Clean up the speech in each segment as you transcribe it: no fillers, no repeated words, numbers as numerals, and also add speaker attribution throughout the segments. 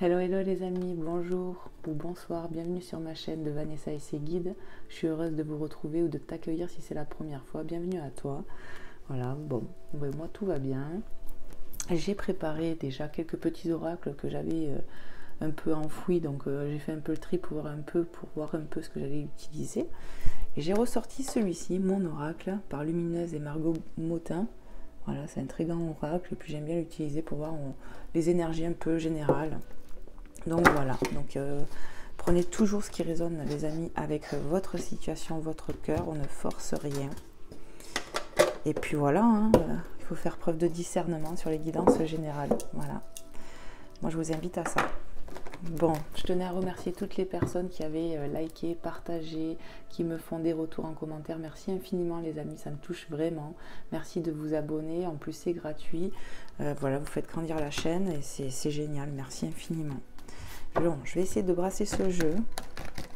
Speaker 1: Hello, hello les amis, bonjour ou bonsoir, bienvenue sur ma chaîne de Vanessa et ses guides. Je suis heureuse de vous retrouver ou de t'accueillir si c'est la première fois. Bienvenue à toi. Voilà, bon, moi tout va bien. J'ai préparé déjà quelques petits oracles que j'avais un peu enfouis, donc j'ai fait un peu le tri pour voir un peu ce que j'allais utiliser. Et j'ai ressorti celui-ci, mon oracle, par Lumineuse et Margot Motin. Voilà, c'est un très grand oracle et puis j'aime bien l'utiliser pour voir les énergies un peu générales. Donc voilà, prenez toujours ce qui résonne les amis avec votre situation, votre cœur, on ne force rien. Et puis voilà, il faut faire preuve de discernement sur les guidances générales. Voilà, moi je vous invite à ça. Bon, je tenais à remercier toutes les personnes qui avaient liké, partagé, qui me font des retours en commentaire. Merci infiniment les amis, ça me touche vraiment. Merci de vous abonner, en plus c'est gratuit. Voilà, vous faites grandir la chaîne et c'est génial, merci infiniment. Bon, je vais essayer de brasser ce jeu.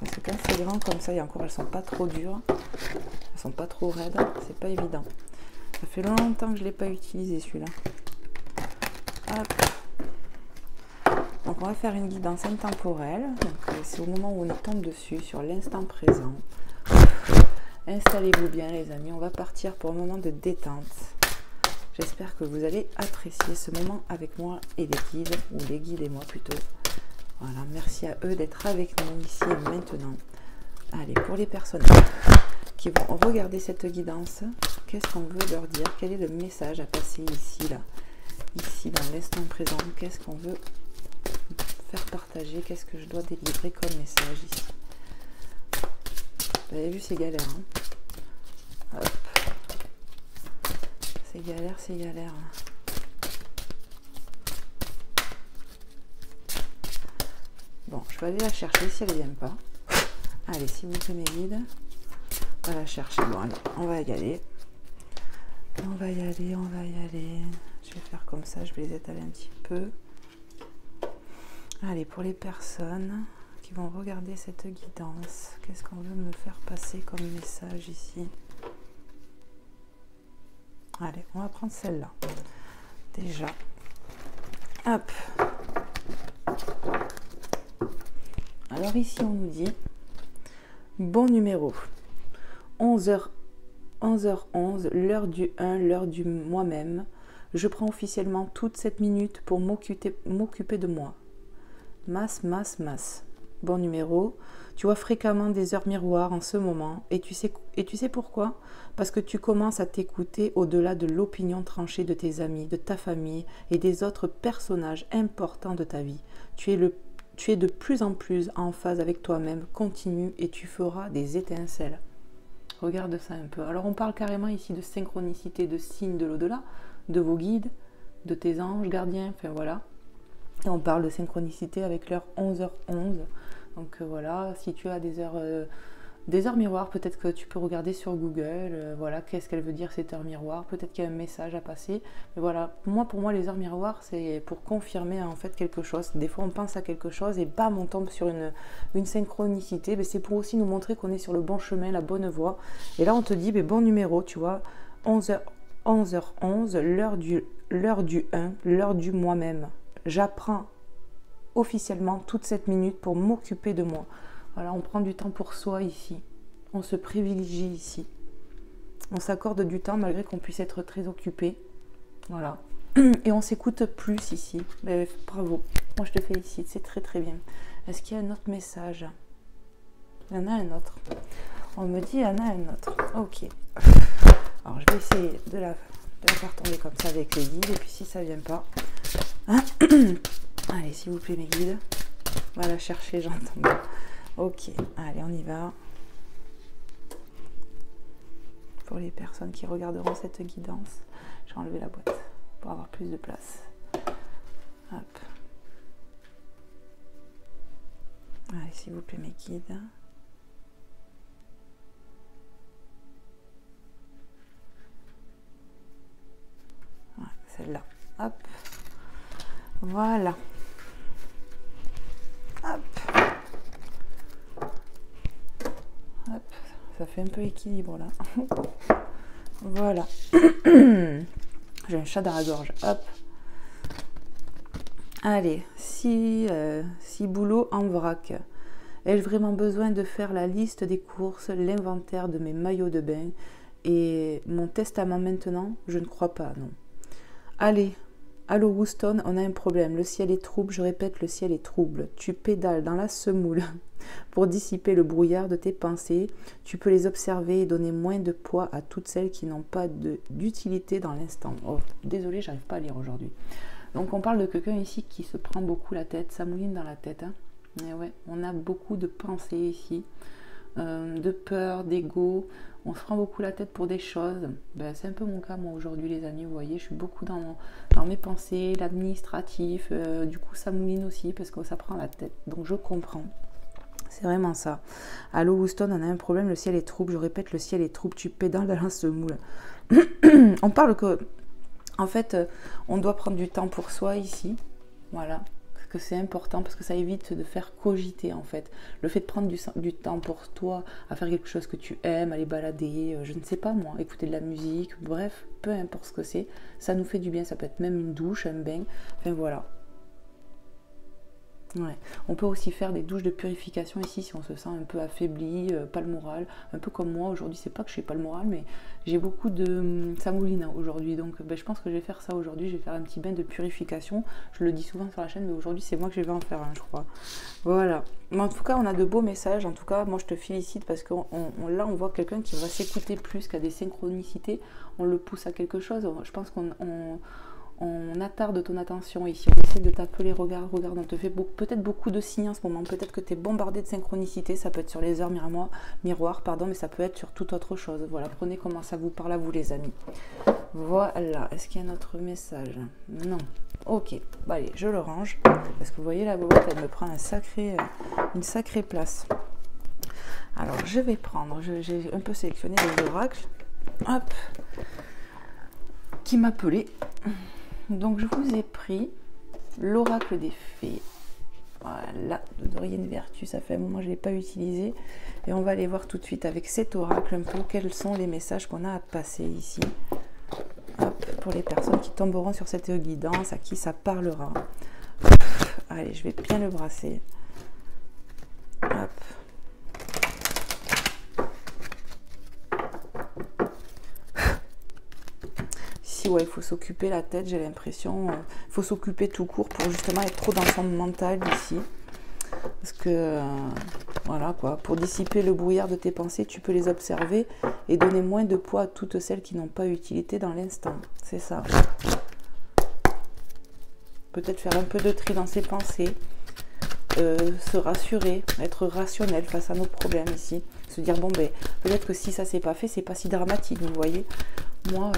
Speaker 1: Parce que quand c'est grand comme ça, et encore elles sont pas trop dures. Elles sont pas trop raides. C'est pas évident. Ça fait longtemps que je ne l'ai pas utilisé celui-là. Hop. Donc on va faire une guidance intemporelle. C'est au moment où on tombe dessus, sur l'instant présent. Installez-vous bien les amis. On va partir pour un moment de détente. J'espère que vous allez apprécier ce moment avec moi et les guides, ou les guides et moi plutôt. Voilà, merci à eux d'être avec nous ici et maintenant. Allez, pour les personnes qui vont regarder cette guidance, qu'est-ce qu'on veut leur dire? Quel est le message à passer ici, là? Ici, dans l'instant présent, qu'est-ce qu'on veut faire partager? Qu'est-ce que je dois délivrer comme message ici? Vous avez vu, c'est galère. Hein? Hop. C'est galère, c'est galère. Bon, je vais aller la chercher si elle ne vient pas. Allez, s'il vous plaît mes guides. On va la chercher. Bon, allez, on va y aller. On va y aller, on va y aller. Je vais faire comme ça, je vais les étaler un petit peu. Allez, pour les personnes qui vont regarder cette guidance, qu'est-ce qu'on veut me faire passer comme message ici? Allez, on va prendre celle-là. Déjà. Hop. Alors ici, on nous dit, bon numéro, 11h11, l'heure du 1, l'heure du moi-même. Je prends officiellement toute cette minute pour m'occuper de moi. Masse. Bon numéro, tu vois fréquemment des heures miroirs en ce moment. Et tu sais pourquoi? Parce que tu commences à t'écouter au-delà de l'opinion tranchée de tes amis, de ta famille et des autres personnages importants de ta vie. Tu es de plus en plus en phase avec toi-même, continue et tu feras des étincelles. Regarde ça un peu. Alors on parle carrément ici de synchronicité, de signes de l'au-delà, de vos guides, de tes anges gardiens, enfin voilà. Et on parle de synchronicité avec l'heure 11h11. Donc voilà, si tu as des heures miroirs, peut-être que tu peux regarder sur Google, voilà, qu'est-ce qu'elle veut dire cette heure miroir, peut-être qu'il y a un message à passer, mais voilà, pour moi les heures miroirs c'est pour confirmer en fait quelque chose. Des fois on pense à quelque chose et bam on tombe sur une synchronicité, mais c'est pour aussi nous montrer qu'on est sur le bon chemin, la bonne voie, et là on te dit bon numéro, tu vois, 11h11, l'heure du 1, l'heure du moi-même. J'apprends officiellement toute cette minute pour m'occuper de moi. Voilà, on prend du temps pour soi ici. On se privilégie ici. On s'accorde du temps malgré qu'on puisse être très occupé. Voilà. Et on s'écoute plus ici. Mais bravo. Moi, je te félicite. C'est très, très bien. Est-ce qu'il y a un autre message? Il y en a un autre. On me dit il y en a un autre. Ok. Alors, je vais essayer de la faire tomber comme ça avec les guides. Et puis, si ça ne vient pas... Allez, s'il vous plaît, mes guides. On va la chercher, j'entends. Ok, allez, on y va. Pour les personnes qui regarderont cette guidance, j'ai enlevé la boîte pour avoir plus de place. Hop. Allez, s'il vous plaît, mes guides. Ouais, celle-là. Hop. Voilà. Hop. Hop. Ça fait un peu équilibre là. Voilà. J'ai un chat dans la gorge. Hop. Allez, si boulot en vrac. Ai-je vraiment besoin de faire la liste des courses, l'inventaire de mes maillots de bain et mon testament maintenant? Je ne crois pas, non. Allez, allô Wouston, on a un problème. Le ciel est trouble, je répète, le ciel est trouble. Tu pédales dans la semoule pour dissiper le brouillard de tes pensées. Tu peux les observer et donner moins de poids à toutes celles qui n'ont pas d'utilité dans l'instant. Oh, désolé, j'arrive pas à lire aujourd'hui. Donc on parle de quelqu'un ici qui se prend beaucoup la tête, ça mouline dans la tête. Hein. Mais ouais, on a beaucoup de pensées ici, de peur, d'ego. On se prend beaucoup la tête pour des choses. Ben, c'est un peu mon cas moi aujourd'hui les amis, vous voyez, je suis beaucoup dans mes pensées, l'administratif. Du coup ça mouline aussi parce que ça prend la tête. Donc je comprends. C'est vraiment ça. Allô Houston, on a un problème, le ciel est trouble. Je répète, le ciel est trouble. Tu pédales dans la semoule. On parle que... En fait, on doit prendre du temps pour soi ici, voilà, parce que c'est important, parce que ça évite de faire cogiter en fait. Le fait de prendre du temps pour toi, à faire quelque chose que tu aimes, aller balader, je ne sais pas moi, écouter de la musique, bref, peu importe ce que c'est, ça nous fait du bien, ça peut être même une douche, un bain, enfin voilà. Ouais. On peut aussi faire des douches de purification ici si on se sent un peu affaibli, pas le moral, un peu comme moi aujourd'hui. C'est pas que je n'ai pas le moral, mais j'ai beaucoup de ça mouline aujourd'hui, donc ben, je pense que je vais faire ça aujourd'hui. Je vais faire un petit bain de purification. Je le dis souvent sur la chaîne, mais aujourd'hui c'est moi que je vais en faire un, je crois. Voilà. Mais en tout cas, on a de beaux messages. En tout cas, moi je te félicite parce que là on voit quelqu'un qui va s'écouter plus, qui a des synchronicités. On le pousse à quelque chose. Je pense qu'on attarde ton attention ici, on essaie de t'appeler, regarde, on te fait peut-être beaucoup de signes en ce moment, peut-être que tu es bombardé de synchronicité, ça peut être sur les heures miroirs, mais ça peut être sur toute autre chose. Voilà, prenez comment ça vous parle à vous les amis. Voilà, est-ce qu'il y a un autre message? Non. Ok, bah allez, je le range, parce que vous voyez la boîte, elle me prend une sacrée place. Alors, je vais prendre, j'ai un peu sélectionné les oracles, hop, qui m'appelaient. Donc je vous ai pris l'oracle des fées, voilà, de Dorian Vertus, ça fait un moment que je ne l'ai pas utilisé, et on va aller voir tout de suite avec cet oracle un peu quels sont les messages qu'on a à passer ici. Hop, pour les personnes qui tomberont sur cette guidance, à qui ça parlera. Allez, je vais bien le brasser. Hop. Ouais, il faut s'occuper la tête, j'ai l'impression. Il faut s'occuper tout court pour justement être trop dans son mental ici. Parce que, voilà quoi, pour dissiper le brouillard de tes pensées, tu peux les observer et donner moins de poids à toutes celles qui n'ont pas utilité dans l'instant. C'est ça. Peut-être faire un peu de tri dans ses pensées, se rassurer, être rationnel face à nos problèmes ici. Se dire, bon ben, peut-être que si ça s'est pas fait, c'est pas si dramatique, vous voyez. Moi,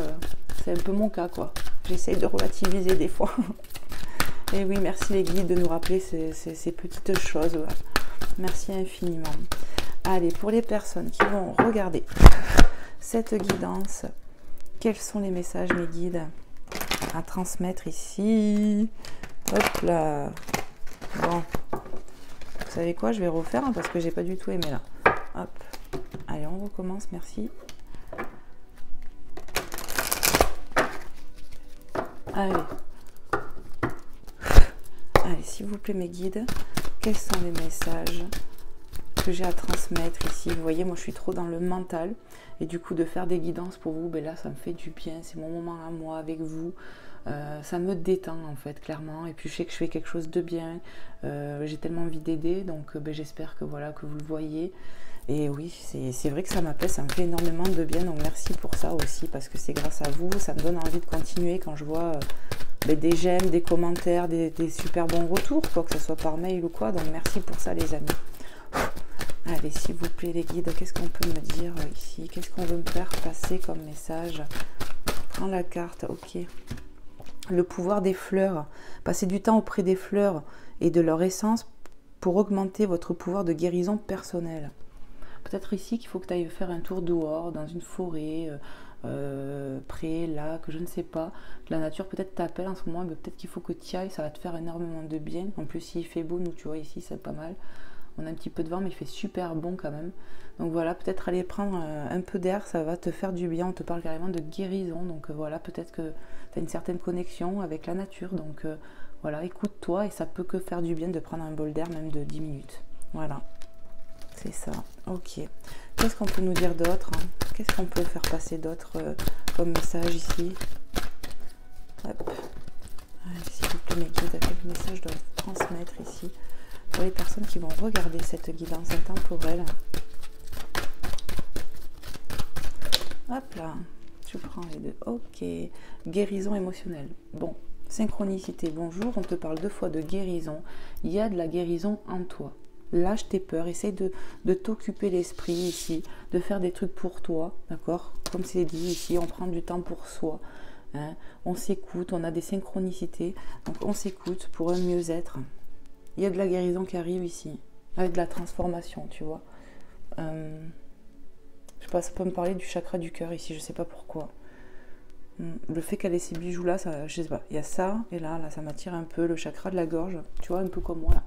Speaker 1: c'est un peu mon cas, quoi. J'essaye de relativiser des fois. Et oui, merci les guides de nous rappeler ces petites choses. Voilà. Merci infiniment. Allez, pour les personnes qui vont regarder cette guidance, quels sont les messages, mes guides, à transmettre ici? Hop là. Bon. Vous savez quoi? Je vais refaire, hein, parce que j'ai pas du tout aimé là. Hop. Allez, on recommence, merci. Allez, s'il vous plaît mes guides, quels sont les messages que j'ai à transmettre ici? Vous voyez, moi je suis trop dans le mental et du coup de faire des guidances pour vous, ben là ça me fait du bien, c'est mon moment à moi avec vous. Ça me détend en fait clairement, et puis je sais que je fais quelque chose de bien, j'ai tellement envie d'aider, donc ben, j'espère que voilà, que vous le voyez. Et oui, c'est vrai que ça m'appelle, ça me fait énormément de bien, donc merci pour ça aussi, parce que c'est grâce à vous, ça me donne envie de continuer quand je vois des j'aime, des commentaires, des super bons retours, quoi que ce soit par mail ou quoi, donc merci pour ça les amis. Allez, s'il vous plaît les guides, qu'est-ce qu'on peut me dire ici? Qu'est-ce qu'on veut me faire passer comme message? Prends la carte, ok. Le pouvoir des fleurs, passez du temps auprès des fleurs et de leur essence pour augmenter votre pouvoir de guérison personnelle. Peut-être ici qu'il faut que tu ailles faire un tour dehors, dans une forêt, près, lac, je ne sais pas. La nature peut-être t'appelle en ce moment, mais peut-être qu'il faut que tu y ailles, ça va te faire énormément de bien. En plus, s'il fait beau, nous, tu vois, ici, c'est pas mal. On a un petit peu de vent, mais il fait super bon quand même. Donc voilà, peut-être aller prendre un peu d'air, ça va te faire du bien. On te parle carrément de guérison. Donc voilà, peut-être que tu as une certaine connexion avec la nature. Donc Voilà, écoute-toi et ça peut que faire du bien de prendre un bol d'air, même de 10 minutes. Voilà, c'est ça. Ok. Qu'est-ce qu'on peut nous dire d'autre, hein? Qu'est-ce qu'on peut faire passer d'autre comme message ici? Hop. S'il vous plaît, mes guides, quel message doivent transmettre ici pour les personnes qui vont regarder cette guidance intemporelle? Hop là, je prends les deux. Ok, guérison émotionnelle. Bon, synchronicité, bonjour, on te parle 2 fois de guérison. Il y a de la guérison en toi. Lâche tes peurs, essaye de t'occuper l'esprit ici, de faire des trucs pour toi, d'accord? Comme c'est dit ici, on prend du temps pour soi. Hein, on s'écoute, on a des synchronicités, donc on s'écoute pour un mieux-être. Il y a de la guérison qui arrive ici, avec de la transformation, tu vois. Je sais pas, ça peut me parler du chakra du cœur ici, je sais pas pourquoi. Le fait qu'elle ait ces bijoux là, ça, je sais pas, il y a ça, et là ça m'attire un peu, le chakra de la gorge, tu vois, un peu comme moi là.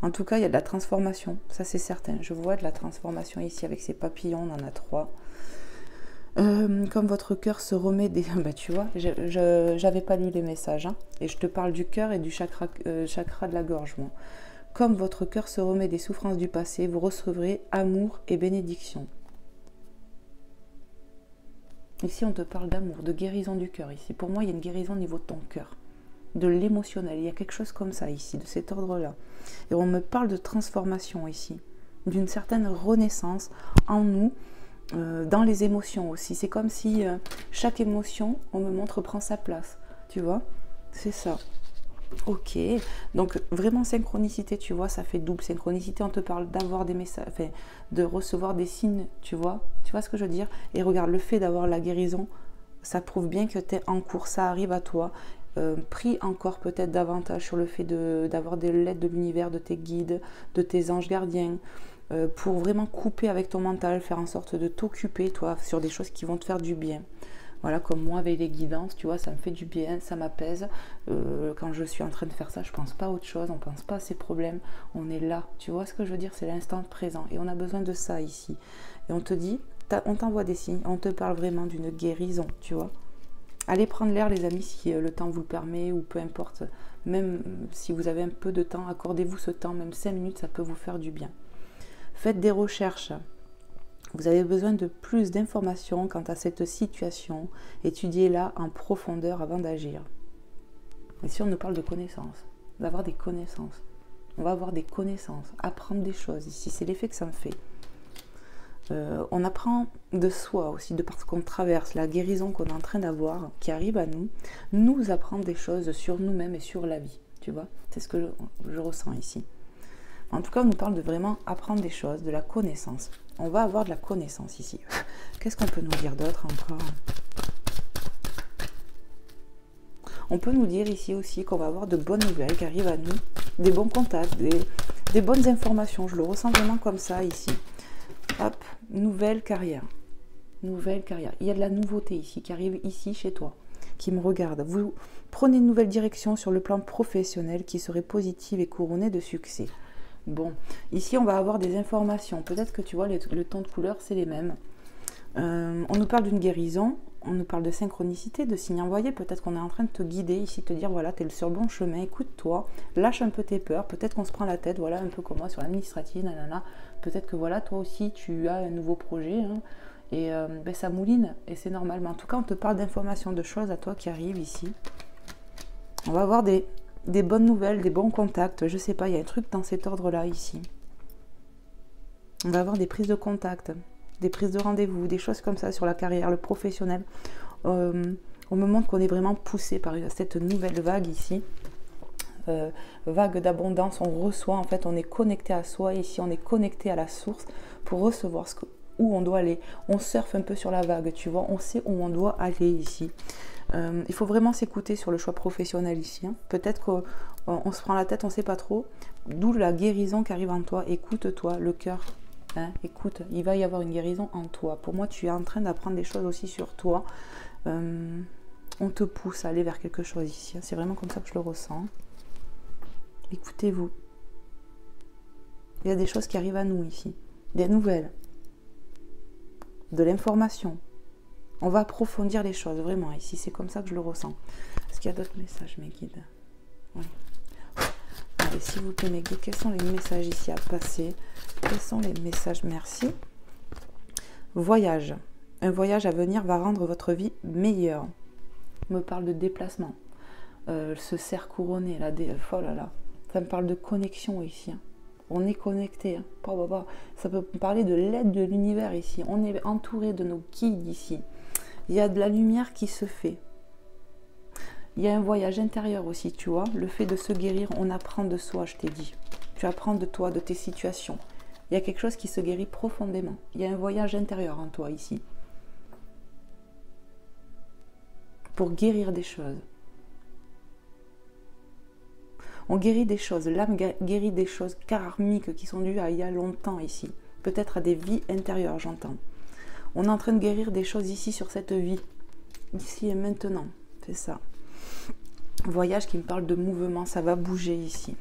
Speaker 1: En tout cas, il y a de la transformation, ça c'est certain. Je vois de la transformation ici avec ces papillons, on en a 3. Comme votre cœur se remet des... Bah, tu vois, j'avais pas lu les messages, hein, et je te parle du cœur et du chakra de la gorge, moi. Comme votre cœur se remet des souffrances du passé, vous recevrez amour et bénédiction. Ici, on te parle d'amour, de guérison du cœur. Ici, pour moi, il y a une guérison au niveau de ton cœur, de l'émotionnel. Il y a quelque chose comme ça ici, de cet ordre-là. Et on me parle de transformation ici, d'une certaine renaissance en nous, dans les émotions aussi. C'est comme si chaque émotion, on me montre, prend sa place. Tu vois? C'est ça. Ok, donc vraiment synchronicité, tu vois, ça fait double synchronicité. On te parle d'avoir des messages, enfin, de recevoir des signes, tu vois ce que je veux dire? Et regarde, le fait d'avoir la guérison, ça prouve bien que tu es en cours, ça arrive à toi. Prie encore peut-être davantage sur le fait d'avoir des lettres de l'univers, de tes guides, de tes anges gardiens, pour vraiment couper avec ton mental, faire en sorte de t'occuper, toi, sur des choses qui vont te faire du bien. Voilà, comme moi avec les guidances, tu vois, ça me fait du bien, ça m'apaise. Quand je suis en train de faire ça, je pense pas à autre chose, on pense pas à ses problèmes, on est là. Tu vois ce que je veux dire? C'est l'instant présent. Et on a besoin de ça ici. Et on te dit, on t'envoie des signes, on te parle vraiment d'une guérison, tu vois. Allez prendre l'air, les amis, si le temps vous le permet, ou peu importe. Même si vous avez un peu de temps, accordez-vous ce temps, même 5 minutes, ça peut vous faire du bien. Faites des recherches. Vous avez besoin de plus d'informations quant à cette situation. Étudiez-la en profondeur avant d'agir. Ici, on nous parle de connaissances, d'avoir des connaissances. On va avoir des connaissances, apprendre des choses. Ici, c'est l'effet que ça me fait. On apprend de soi aussi, de parce qu'on traverse la guérison qu'on est en train d'avoir, qui arrive à nous, nous apprend des choses sur nous-mêmes et sur la vie. Tu vois, c'est ce que je ressens ici. En tout cas, on nous parle de vraiment apprendre des choses, de la connaissance. On va avoir de la connaissance ici. Qu'est-ce qu'on peut nous dire d'autre encore? On peut nous dire ici aussi qu'on va avoir de bonnes nouvelles qui arrivent à nous, des bons contacts, des bonnes informations. Je le ressens vraiment comme ça ici. Hop, nouvelle carrière. Nouvelle carrière. Il y a de la nouveauté ici qui arrive ici chez toi, qui me regarde. Vous prenez une nouvelle direction sur le plan professionnel qui serait positive et couronnée de succès. Bon, ici on va avoir des informations. Peut-être que tu vois, le ton de couleur, c'est les mêmes. On nous parle d'une guérison, on nous parle de synchronicité, de signes envoyés. Peut-être qu'on est en train de te guider ici, te dire voilà, tu es sur le bon chemin, écoute-toi, lâche un peu tes peurs. Peut-être qu'on se prend la tête, voilà, un peu comme moi sur l'administrative, nanana. Peut-être que voilà, toi aussi, tu as un nouveau projet, hein, et ben, ça mouline, et c'est normal. Mais en tout cas, on te parle d'informations, de choses à toi qui arrivent ici. On va avoir des bonnes nouvelles, des bons contacts, je sais pas, il y a un truc dans cet ordre-là ici. On va avoir des prises de contact, des prises de rendez-vous, des choses comme ça sur la carrière, le professionnel. On me montre qu'on est vraiment poussé par cette nouvelle vague ici. Vague d'abondance, on reçoit, en fait, on est connecté à soi, ici on est connecté à la source pour recevoir où on doit aller. On surfe un peu sur la vague, tu vois, on sait où on doit aller ici. Il faut vraiment s'écouter sur le choix professionnel ici. Hein. Peut-être qu'on se prend la tête, on ne sait pas trop. D'où la guérison qui arrive en toi. Écoute-toi, le cœur. Hein, écoute, il va y avoir une guérison en toi. Pour moi, tu es en train d'apprendre des choses aussi sur toi. On te pousse à aller vers quelque chose ici. Hein. C'est vraiment comme ça que je le ressens. Écoutez-vous. Il y a des choses qui arrivent à nous ici. Des nouvelles. De l'information. On va approfondir les choses, vraiment, ici, c'est comme ça que je le ressens. Est-ce qu'il y a d'autres messages, mes guides? Ouais. Allez, s'il vous plaît, mes guides, quels sont les messages ici à passer? Quels sont les messages? Merci. Voyage. Un voyage à venir va rendre votre vie meilleure. On me parle de déplacement. Ce cerf couronné, là, oh là là. Ça me parle de connexion ici. On est connecté. Hein. Ça peut me parler de l'aide de l'univers ici. On est entouré de nos guides ici. Il y a de la lumière qui se fait. Il y a un voyage intérieur aussi, tu vois. Le fait de se guérir, on apprend de soi, je t'ai dit. Tu apprends de toi, de tes situations. Il y a quelque chose qui se guérit profondément. Il y a un voyage intérieur en toi ici. Pour guérir des choses. On guérit des choses. L'âme guérit des choses karmiques qui sont dues à il y a longtemps ici. Peut-être à des vies intérieures, j'entends. On est en train de guérir des choses ici sur cette vie. Ici et maintenant. C'est ça. Voyage qui me parle de mouvement. Ça va bouger ici.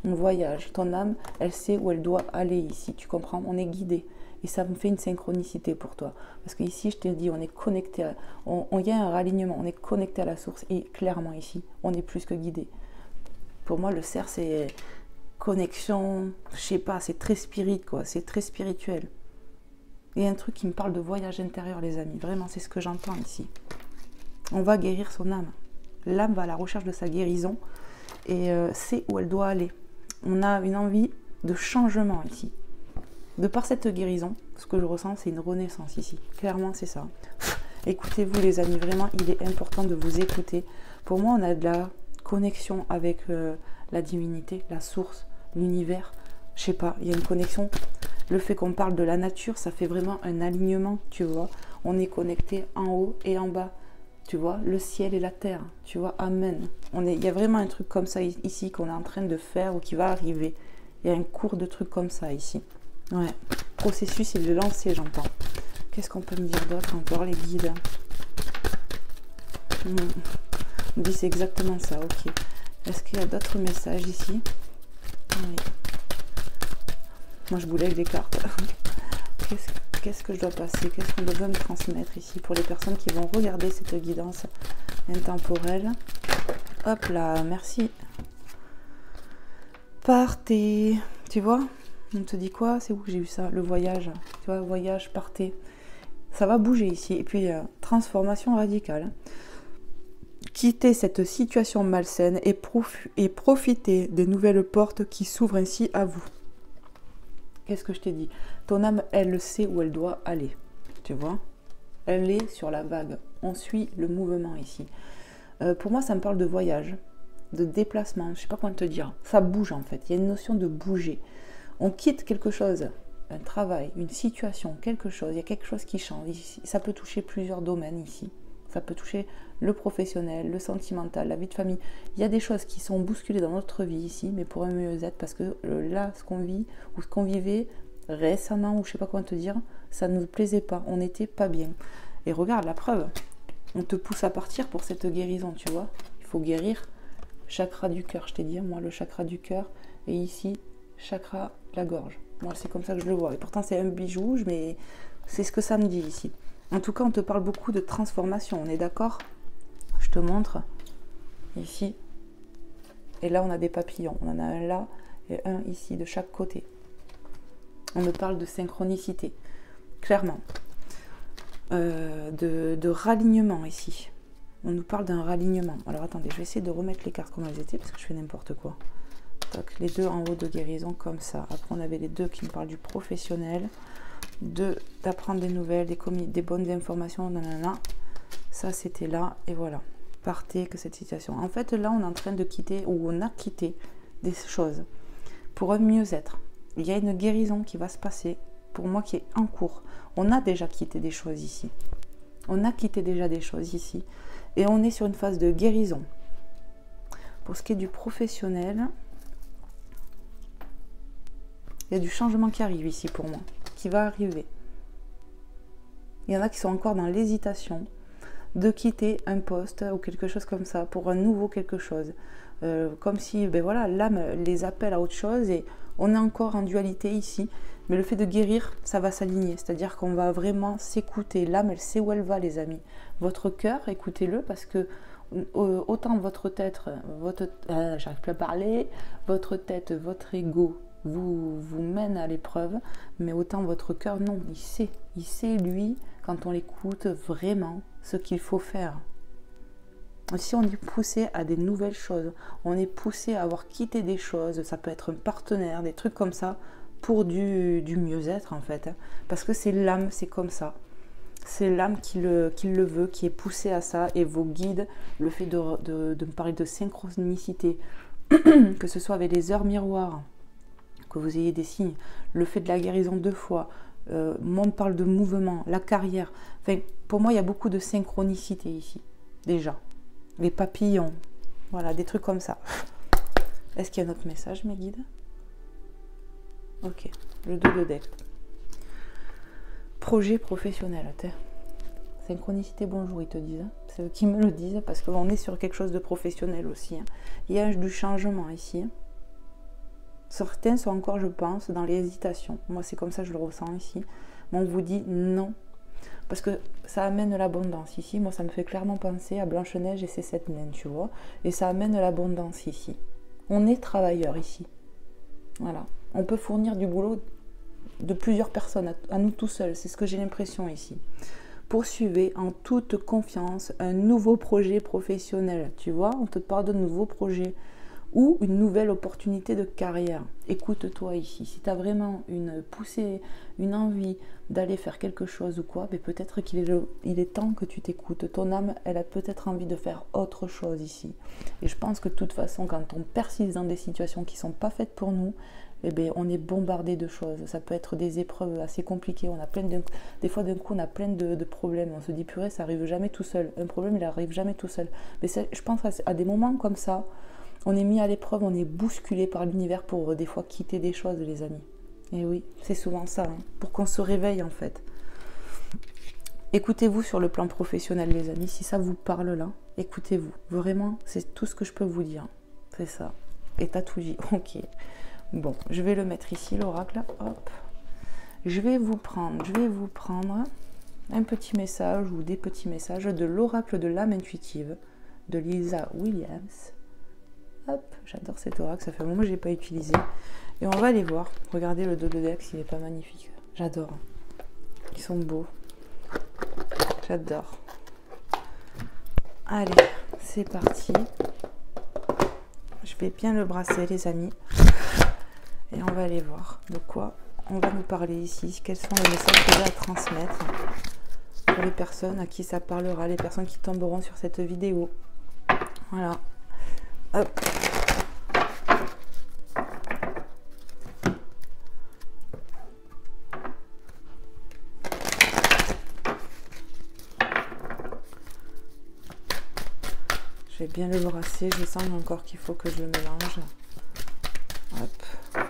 Speaker 1: On voyage. Ton âme, elle sait où elle doit aller ici. Tu comprends? On est guidé. Et ça me fait une synchronicité pour toi. Parce qu'ici, je te dis, on est connecté. Il y a un ralignement. On est connecté à la source. Et clairement ici, on est plus que guidé. Pour moi, le cerf, c'est connexion, je sais pas, c'est très spirit, quoi. C'est très spirituel. Il y a un truc qui me parle de voyage intérieur, les amis. Vraiment, c'est ce que j'entends ici. On va guérir son âme. L'âme va à la recherche de sa guérison et sait où elle doit aller. On a une envie de changement ici. De par cette guérison, ce que je ressens, c'est une renaissance ici. Clairement, c'est ça. Écoutez-vous, les amis. Vraiment, il est important de vous écouter. Pour moi, on a de la connexion avec la divinité, la source, l'univers. Je sais pas, il y a une connexion. Le fait qu'on parle de la nature, ça fait vraiment un alignement, tu vois. On est connecté en haut et en bas. Tu vois, le ciel et la terre, tu vois, amen. Il y a vraiment un truc comme ça ici qu'on est en train de faire ou qui va arriver. Il y a un cours de trucs comme ça ici. Ouais, processus, il est lancé, j'entends. Qu'est-ce qu'on peut me dire d'autre encore, les guides? On me dit c'est exactement ça, ok. Est-ce qu'il y a d'autres messages ici? Oui. Moi, je boulais avec des cartes. Qu'est-ce que je dois passer? Qu'est-ce qu'on doit me transmettre ici pour les personnes qui vont regarder cette guidance intemporelle? Hop là, merci. Partez. Tu vois? On te dit quoi? C'est où que j'ai eu ça? Le voyage. Tu vois, voyage, partez. Ça va bouger ici. Et puis, transformation radicale. Quittez cette situation malsaine et profitez des nouvelles portes qui s'ouvrent ainsi à vous. Qu'est-ce que je t'ai dit? Ton âme, elle sait où elle doit aller. Tu vois? Elle est sur la vague. On suit le mouvement ici. Pour moi, ça me parle de voyage, de déplacement. Je ne sais pas comment te dire. Ça bouge en fait. Il y a une notion de bouger. On quitte quelque chose, un travail, une situation, quelque chose. Il y a quelque chose qui change. Ici, ça peut toucher plusieurs domaines ici. Ça peut toucher le professionnel, le sentimental, la vie de famille. Il y a des choses qui sont bousculées dans notre vie ici, mais pour un mieux-être, parce que là, ce qu'on vit, ou ce qu'on vivait récemment, ou je sais pas comment te dire, ça ne nous plaisait pas, on n'était pas bien. Et regarde la preuve, on te pousse à partir pour cette guérison, tu vois. Il faut guérir chakra du cœur, je t'ai dit, moi, le chakra du cœur, et ici, chakra de la gorge. Moi, c'est comme ça que je le vois. Et pourtant, c'est un bijou, mais c'est ce que ça me dit ici. En tout cas, on te parle beaucoup de transformation, on est d'accord? Je te montre ici. Et là, on a des papillons. On en a un là et un ici, de chaque côté. On me parle de synchronicité, clairement. De ralignement ici. On nous parle d'un ralignement. Alors, attendez, je vais essayer de remettre les cartes comme elles étaient, parce que je fais n'importe quoi. Donc, les deux en haut de guérison, comme ça. Après, on avait les deux qui me parlent du professionnel. D'apprendre des nouvelles, des bonnes informations, nanana. Ça, c'était là, et voilà. Partez que cette situation. En fait, là, on est en train de quitter, ou on a quitté des choses pour un mieux-être. Il y a une guérison qui va se passer, pour moi, qui est en cours. On a déjà quitté des choses ici. On a quitté déjà des choses ici. Et on est sur une phase de guérison. Pour ce qui est du professionnel, il y a du changement qui arrive ici pour moi. Qui va arriver. Il y en a qui sont encore dans l'hésitation de quitter un poste ou quelque chose comme ça pour un nouveau quelque chose. Comme si, ben voilà, l'âme les appelle à autre chose et on est encore en dualité ici. Mais le fait de guérir, ça va s'aligner. C'est-à-dire qu'on va vraiment s'écouter. L'âme, elle sait où elle va, les amis. Votre cœur, écoutez-le parce que autant votre tête, j'arrive plus à parler, votre tête, votre ego vous mène à l'épreuve, mais autant votre cœur, non, il sait lui, quand on l'écoute vraiment, ce qu'il faut faire. Si on est poussé à des nouvelles choses, on est poussé à avoir quitté des choses, ça peut être un partenaire, des trucs comme ça, pour du mieux-être en fait, hein, parce que c'est l'âme, c'est comme ça. C'est l'âme qui le veut, qui est poussée à ça, et vos guides, le fait de me parler de synchronicité, que ce soit avec les heures miroirs, que vous ayez des signes, le fait de la guérison 2 fois, moi on me parle de mouvement, la carrière, enfin, pour moi il y a beaucoup de synchronicité ici, déjà. Les papillons, voilà, des trucs comme ça. Est-ce qu'il y a un autre message, mes guides? Ok, le 2 de deck. Projet professionnel, synchronicité, bonjour, ils te disent. Hein. C'est eux qui me le disent, parce qu'on est sur quelque chose de professionnel aussi. Hein. Il y a du changement ici. Hein. Certains sont encore, je pense, dans les hésitations. Moi, c'est comme ça que je le ressens ici. Mais on vous dit non. Parce que ça amène l'abondance ici. Moi, ça me fait clairement penser à Blanche-Neige et ses 7 naines, tu vois. Et ça amène l'abondance ici. On est travailleurs ici. Voilà. On peut fournir du boulot de plusieurs personnes, à nous tout seuls. C'est ce que j'ai l'impression ici. Poursuivez en toute confiance un nouveau projet professionnel. Tu vois, on te parle de nouveaux projets ou une nouvelle opportunité de carrière. Écoute-toi ici. Si tu as vraiment une poussée, une envie d'aller faire quelque chose ou quoi, mais peut-être qu'il est temps que tu t'écoutes. Ton âme, elle a peut-être envie de faire autre chose ici. Et je pense que de toute façon, quand on persiste dans des situations qui ne sont pas faites pour nous, eh bien, on est bombardé de choses. Ça peut être des épreuves assez compliquées. On a des fois, d'un coup, on a plein de problèmes. On se dit, purée, ça arrive jamais tout seul. Un problème, il arrive jamais tout seul. Mais je pense à des moments comme ça, on est mis à l'épreuve, on est bousculé par l'univers pour des fois quitter des choses, les amis. Et oui, c'est souvent ça, hein, pour qu'on se réveille en fait. Écoutez-vous sur le plan professionnel, les amis. Si ça vous parle là, écoutez-vous. Vraiment, c'est tout ce que je peux vous dire. C'est ça. Et t'as tout dit. Ok. Bon, je vais le mettre ici, l'oracle. Hop. Je vais vous prendre un petit message ou des petits messages de l'oracle de l'âme intuitive de Lisa Williams. Hop, j'adore cet oracle, ça fait un moment que je n'ai pas utilisé. Et on va aller voir. Regardez le dos de deck, il n'est pas magnifique. J'adore. Ils sont beaux. J'adore. Allez, c'est parti. Je vais bien le brasser, les amis. Et on va aller voir de quoi on va nous parler ici. Quels sont les messages que j'ai à transmettre pour les personnes à qui ça parlera, les personnes qui tomberont sur cette vidéo. Voilà. Hop. Je vais bien le brasser. Je sens encore qu'il faut que je le mélange. Hop.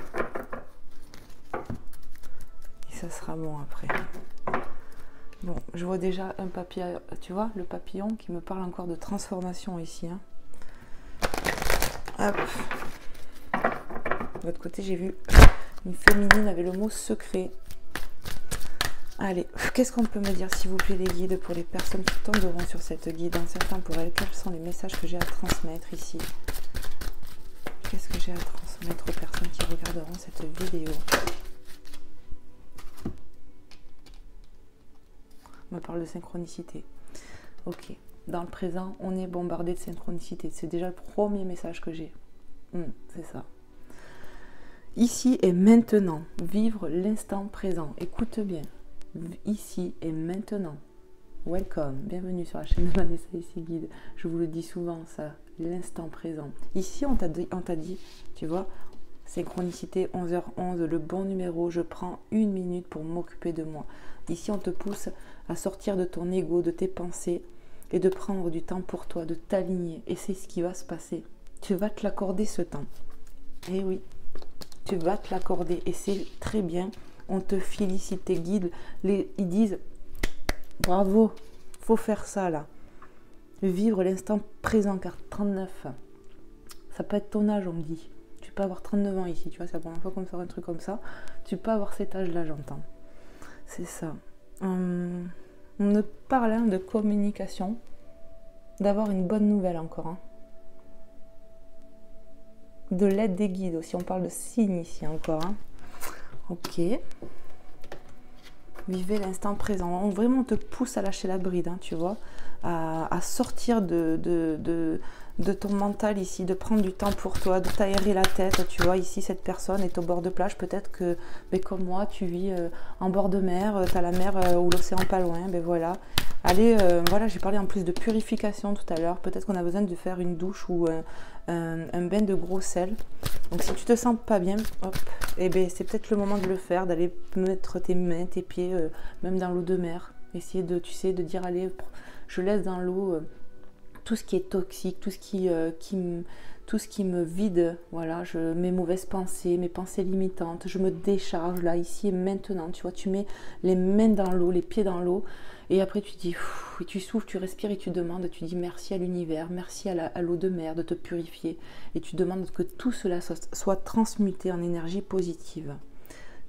Speaker 1: Et ça sera bon après. Bon, je vois déjà un papillon, tu vois, le papillon qui me parle encore de transformation ici. Hein. Hop. De l'autre côté, j'ai vu une féminine avec le mot secret. Allez, qu'est-ce qu'on peut me dire, s'il vous plaît, les guides, pour les personnes qui tomberont sur cette guide incertain pour elles? Quels sont les messages que j'ai à transmettre ici? Qu'est-ce que j'ai à transmettre aux personnes qui regarderont cette vidéo? On me parle de synchronicité. Ok. Dans le présent, on est bombardé de synchronicité. C'est déjà le premier message que j'ai. C'est ça. Ici et maintenant. Vivre l'instant présent. Écoute bien. Ici et maintenant. Welcome. Bienvenue sur la chaîne de Vanessa ici Guide. Je vous le dis souvent, ça. L'instant présent. Ici, on t'a dit, tu vois, synchronicité 11h11, le bon numéro. Je prends 1 minute pour m'occuper de moi. Ici, on te pousse à sortir de ton ego, de tes pensées et de prendre du temps pour toi, de t'aligner. Et c'est ce qui va se passer. Tu vas te l'accorder ce temps. Eh oui, tu vas te l'accorder et c'est très bien. On te félicite, tes guides. Ils disent bravo, faut faire ça là. Vivre l'instant présent, car 39, ça peut être ton âge, on me dit. Tu peux avoir 39 ans ici, tu vois, c'est la première fois qu'on me sort un truc comme ça. Tu peux avoir cet âge-là, j'entends. C'est ça. On me parle de communication. d'avoir une bonne nouvelle encore. Hein. De l'aide des guides aussi, on parle de signes ici encore. Hein. Ok. Vivez l'instant présent. On vraiment te pousse à lâcher la bride, hein, tu vois, à sortir de ton mental ici, de prendre du temps pour toi, de t'aérer la tête. Tu vois, ici, cette personne est au bord de plage. Peut-être que, ben, comme moi, tu vis en bord de mer, tu as la mer ou l'océan pas loin. Ben voilà. Allez, voilà, j'ai parlé en plus de purification tout à l'heure. Peut-être qu'on a besoin de faire une douche ou un bain de gros sel. Donc si tu te sens pas bien, hop, eh ben, c'est peut-être le moment de le faire, d'aller mettre tes mains, tes pieds, même dans l'eau de mer. Essayer de, tu sais, de dire, allez, je laisse dans l'eau tout ce qui est toxique, tout ce qui me vide, voilà, mes mauvaises pensées, mes pensées limitantes, je me décharge là, ici et maintenant, tu vois, tu mets les mains dans l'eau, les pieds dans l'eau, et après tu dis, et tu souffles, tu respires et tu demandes, tu dis merci à l'univers, merci à l'eau de mer de te purifier, et tu demandes que tout cela soit transmuté en énergie positive.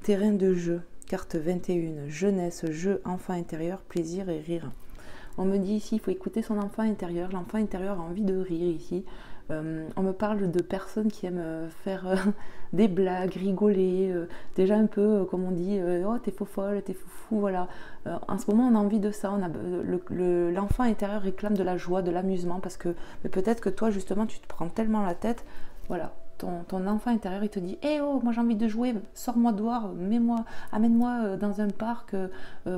Speaker 1: Terrain de jeu, carte 21, jeunesse, jeu, enfant intérieur, plaisir et rire. On me dit ici, il faut écouter son enfant intérieur. L'enfant intérieur a envie de rire ici. On me parle de personnes qui aiment faire des blagues, rigoler. Déjà un peu, comme on dit, oh t'es faux folle, t'es fou fou, voilà. En ce moment, on a envie de ça. L'enfant intérieur réclame de la joie, de l'amusement, parce que peut-être que toi, justement, tu te prends tellement la tête, voilà. Ton enfant intérieur, il te dit hey, oh, moi j'ai envie de jouer, sors-moi dehors, amène-moi dans un parc,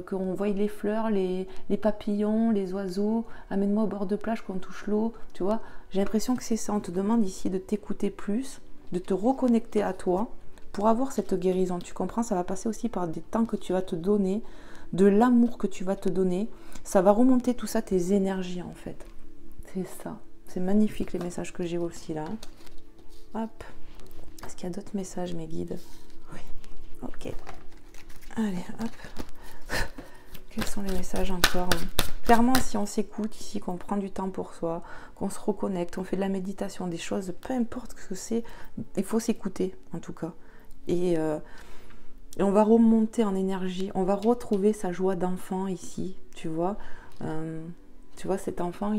Speaker 1: qu'on voie les fleurs, les papillons, les oiseaux, amène-moi au bord de plage, qu'on touche l'eau, tu vois. J'ai l'impression que c'est ça, on te demande ici de t'écouter plus, de te reconnecter à toi pour avoir cette guérison. Tu comprends, ça va passer aussi par des temps que tu vas te donner, de l'amour que tu vas te donner. Ça va remonter tout ça, tes énergies en fait. C'est ça. C'est magnifique les messages que j'ai aussi là. Hop. Est-ce qu'il y a d'autres messages, mes guides? Oui. Ok. Allez, hop. Quels sont les messages encore? Clairement, si on s'écoute ici, qu'on prend du temps pour soi, qu'on se reconnecte, on fait de la méditation, des choses, peu importe ce que c'est, il faut s'écouter en tout cas. Et on va remonter en énergie, on va retrouver sa joie d'enfant ici, tu vois. Tu vois, cet enfant,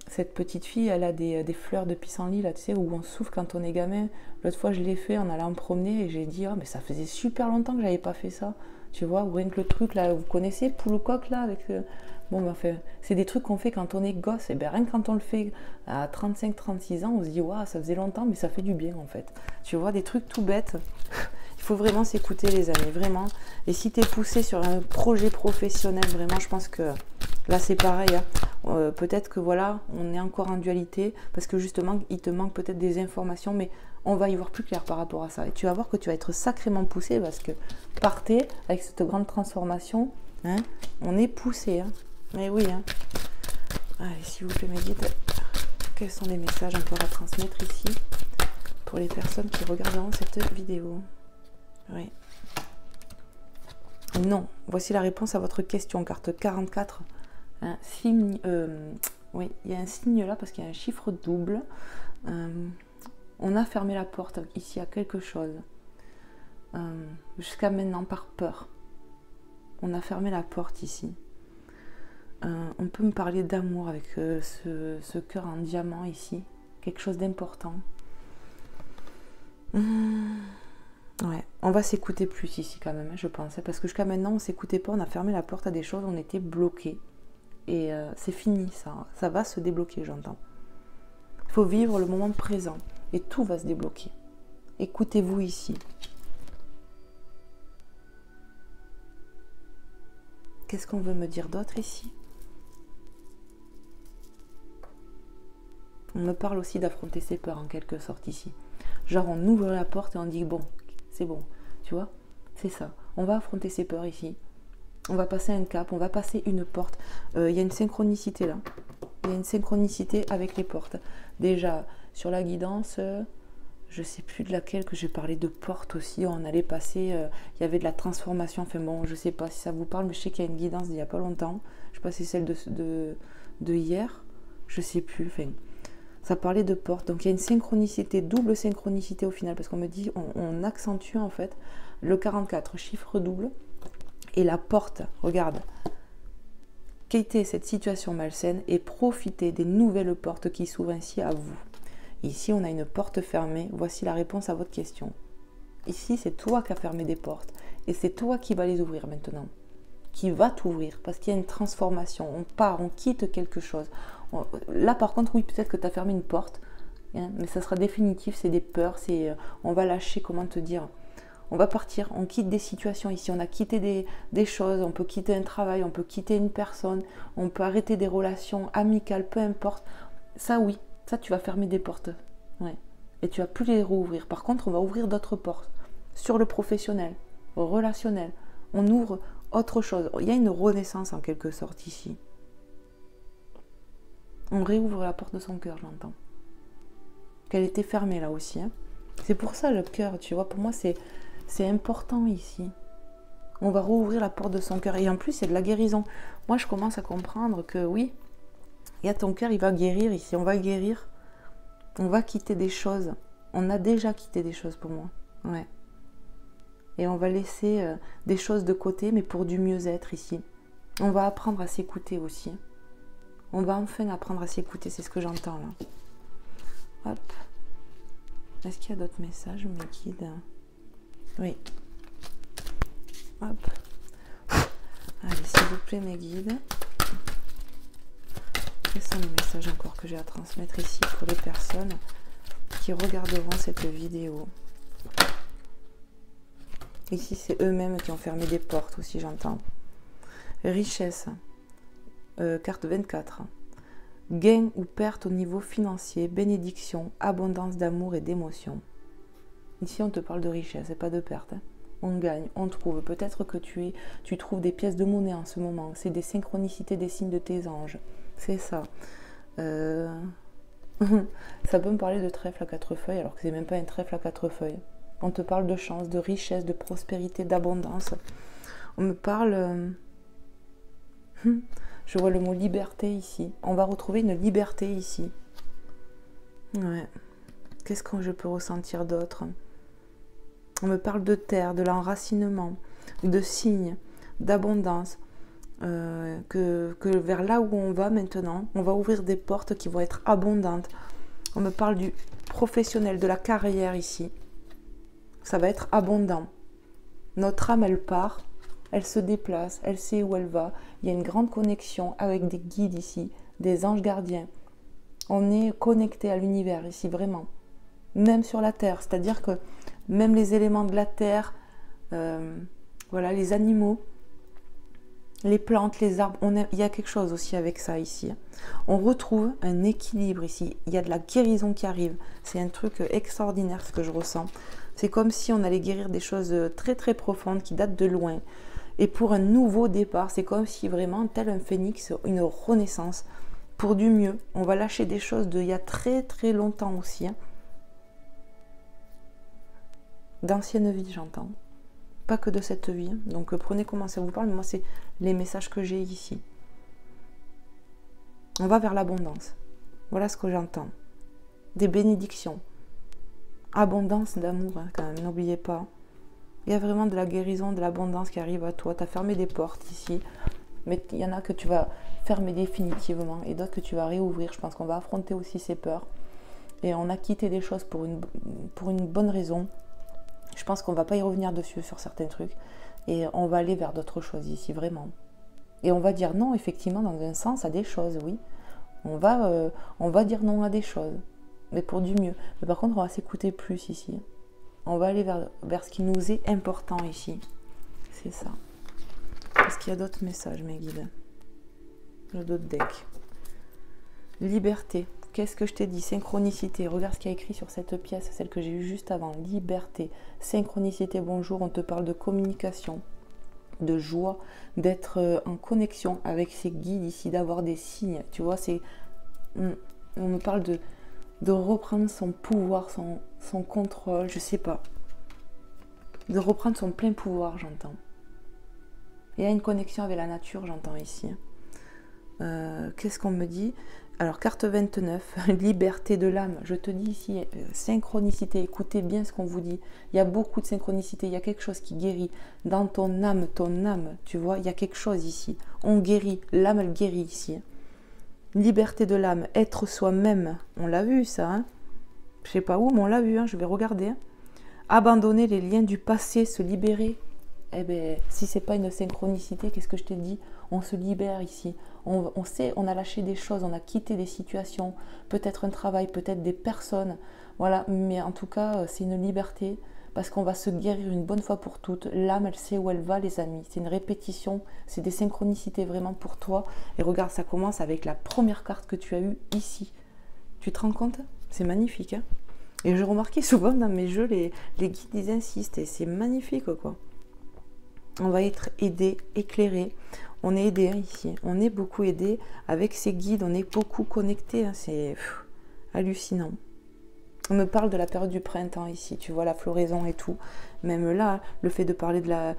Speaker 1: cette petite fille, elle a des fleurs de pissenlit, là, tu sais, où on souffle quand on est gamin. L'autre fois, je l'ai fait en allant me promener et j'ai dit, oh, mais ça faisait super longtemps que j'avais pas fait ça. Tu vois, ou rien que le truc, là, vous connaissez, poule au coq, là, avec... Bon, ben, enfin, c'est des trucs qu'on fait quand on est gosse. Et bien, rien que quand on le fait à 35-36 ans, on se dit, waouh, ça faisait longtemps, mais ça fait du bien, en fait. Tu vois, des trucs tout bêtes. Il faut vraiment s'écouter, les amis, vraiment. Et si tu es poussé sur un projet professionnel, vraiment, je pense que là, c'est pareil. Hein. Peut-être que, voilà, on est encore en dualité, parce que, justement, il te manque peut-être des informations, mais on va y voir plus clair par rapport à ça. Et tu vas voir que tu vas être sacrément poussé, parce que partez avec cette grande transformation, hein, on est poussé. Hein. Mais oui. Hein. Allez, s'il vous plaît, mes guides, quels sont les messages encore à transmettre ici pour les personnes qui regarderont cette vidéo? Oui. Non. Voici la réponse à votre question. Carte 44. Un signe, oui, il y a un signe là parce qu'il y a un chiffre double. On a fermé la porte ici à quelque chose. Jusqu'à maintenant par peur. On a fermé la porte ici. On peut me parler d'amour avec ce cœur en diamant ici. Quelque chose d'important. Ouais, on va s'écouter plus ici quand même, je pense. Parce que jusqu'à maintenant, on s'écoutait pas, on a fermé la porte à des choses, on était bloqués. Et c'est fini, ça va se débloquer, j'entends. Il faut vivre le moment présent et tout va se débloquer. Écoutez-vous ici. Qu'est-ce qu'on veut me dire d'autre ici? On me parle aussi d'affronter ses peurs en quelque sorte ici. Genre on ouvre la porte et on dit bon, c'est bon, tu vois, c'est ça. On va affronter ses peurs ici. On va passer un cap, on va passer une porte. Il y a une synchronicité là. Il y a une synchronicité avec les portes. Déjà, sur la guidance, je ne sais plus de laquelle que j'ai parlé de porte aussi. On allait passer, il y avait de la transformation. Enfin bon, je ne sais pas si ça vous parle, mais je sais qu'il y a une guidance d'il n'y a pas longtemps. Je sais pas si c'est celle de hier. Je ne sais plus. Enfin, ça parlait de porte. Donc il y a une synchronicité, double synchronicité au final. Parce qu'on me dit, on accentue en fait le 44, chiffre double. Et la porte, regarde, quitter cette situation malsaine et profiter des nouvelles portes qui s'ouvrent ainsi à vous. Ici, on a une porte fermée. Voici la réponse à votre question. Ici, c'est toi qui as fermé des portes. Et c'est toi qui vas les ouvrir maintenant. Qui va t'ouvrir. Parce qu'il y a une transformation. On part, on quitte quelque chose. Là, par contre, oui, peut-être que tu as fermé une porte. Hein, mais ça sera définitif. C'est des peurs. On va lâcher, comment te dire. On va partir. On quitte des situations ici. On a quitté des choses. On peut quitter un travail. On peut quitter une personne. On peut arrêter des relations amicales. Peu importe. Ça, oui. Ça, tu vas fermer des portes. Ouais. Et tu vas plus les rouvrir. Par contre, on va ouvrir d'autres portes. Sur le professionnel, relationnel. On ouvre autre chose. Il y a une renaissance en quelque sorte ici. On réouvre la porte de son cœur, j'entends. Qu'elle était fermée là aussi. Hein. C'est pour ça le cœur, tu vois. Pour moi, c'est important ici. On va rouvrir la porte de son cœur. Et en plus, c'est de la guérison. Moi, je commence à comprendre que oui, il y a ton cœur, il va guérir ici. On va guérir. On va quitter des choses. On a déjà quitté des choses pour moi. Ouais. Et on va laisser des choses de côté, mais pour du mieux-être ici. On va apprendre à s'écouter aussi. On va enfin apprendre à s'écouter, c'est ce que j'entends là. Hop. Est-ce qu'il y a d'autres messages, mes guides? Oui. Hop. Allez, s'il vous plaît, mes guides. Quels sont les messages encore que j'ai à transmettre ici pour les personnes qui regarderont cette vidéo? Ici, c'est eux-mêmes qui ont fermé des portes aussi, j'entends. Richesse. Carte 24. Gain ou perte au niveau financier, bénédiction, abondance d'amour et d'émotion. Ici, on te parle de richesse et pas de perte. Hein. On gagne, on trouve. Peut-être que tu trouves des pièces de monnaie en ce moment. C'est des synchronicités, des signes de tes anges. C'est ça. Ça peut me parler de trèfle à 4 feuilles, alors que c'est même pas un trèfle à 4 feuilles. On te parle de chance, de richesse, de prospérité, d'abondance. On me parle... Je vois le mot liberté ici. On va retrouver une liberté ici. Ouais. Qu'est-ce que je peux ressentir d'autre? On me parle de terre, de l'enracinement, de signes, d'abondance. Que vers là où on va maintenant, on va ouvrir des portes qui vont être abondantes. On me parle du professionnel, de la carrière ici. Ça va être abondant. Notre âme, elle part, elle se déplace, elle sait où elle va. Il y a une grande connexion avec des guides ici, des anges gardiens. On est connecté à l'univers ici, vraiment. Même sur la terre, c'est-à-dire que même les éléments de la terre, voilà, les animaux, les plantes, les arbres, il y a quelque chose aussi avec ça ici. On retrouve un équilibre ici. Il y a de la guérison qui arrive. C'est un truc extraordinaire ce que je ressens. C'est comme si on allait guérir des choses très très profondes qui datent de loin. Et pour un nouveau départ, c'est comme si vraiment, tel un phénix, une renaissance pour du mieux. On va lâcher des choses d'il y a très très longtemps aussi. Hein. D'ancienne vie, j'entends. Pas que de cette vie. Donc prenez comment ça vous parle, mais moi c'est les messages que j'ai ici. On va vers l'abondance. Voilà ce que j'entends. Des bénédictions. Abondance d'amour, hein, quand même, n'oubliez pas. Il y a vraiment de la guérison, de l'abondance qui arrive à toi. Tu as fermé des portes ici, mais il y en a que tu vas fermer définitivement et d'autres que tu vas réouvrir. Je pense qu'on va affronter aussi ces peurs. Et on a quitté des choses pour une bonne raison. Je pense qu'on ne va pas y revenir dessus sur certains trucs. Et on va aller vers d'autres choses ici, vraiment. Et on va dire non, effectivement, dans un sens, à des choses, oui. On va dire non à des choses, mais pour du mieux. Mais par contre, on va s'écouter plus ici. On va aller vers ce qui nous est important ici. C'est ça. Est-ce qu'il y a d'autres messages, mes guides? Il y a d'autres decks. Liberté. Qu'est-ce que je t'ai dit? Synchronicité. Regarde ce qu'il y a écrit sur cette pièce, celle que j'ai eue juste avant. Liberté. Synchronicité. Bonjour. On te parle de communication, de joie, d'être en connexion avec ses guides ici, d'avoir des signes. Tu vois, on me parle de reprendre son pouvoir, son contrôle, je sais pas. De reprendre son plein pouvoir, j'entends. Il y a une connexion avec la nature, j'entends ici. Qu'est-ce qu'on me dit? Alors, carte 29, liberté de l'âme. Je te dis ici, synchronicité. Écoutez bien ce qu'on vous dit. Il y a beaucoup de synchronicité. Il y a quelque chose qui guérit dans ton âme, tu vois. Il y a quelque chose ici. On guérit. L'âme, elle guérit ici. Liberté de l'âme. Être soi-même. On l'a vu, ça. Hein, je sais pas où, mais on l'a vu. Hein, je vais regarder. Hein. Abandonner les liens du passé, se libérer. Eh bien, si c'est pas une synchronicité, qu'est-ce que je te dis? On se libère ici. On sait, on a lâché des choses, on a quitté des situations, peut-être un travail, peut-être des personnes. Voilà, mais en tout cas, c'est une liberté parce qu'on va se guérir une bonne fois pour toutes. L'âme, elle sait où elle va, les amis. C'est une répétition, c'est des synchronicités vraiment pour toi. Et regarde, ça commence avec la première carte que tu as eue ici. Tu te rends compte? C'est magnifique. Hein, et je remarquais souvent dans mes jeux, les guides, ils insistent et c'est magnifique, quoi. On va être aidé, éclairé. On est aidé hein, ici. On est beaucoup aidé. Avec ces guides, on est beaucoup connecté. Hein, c'est hallucinant. On me parle de la période du printemps ici. Tu vois, la floraison et tout. Même là, le fait de parler de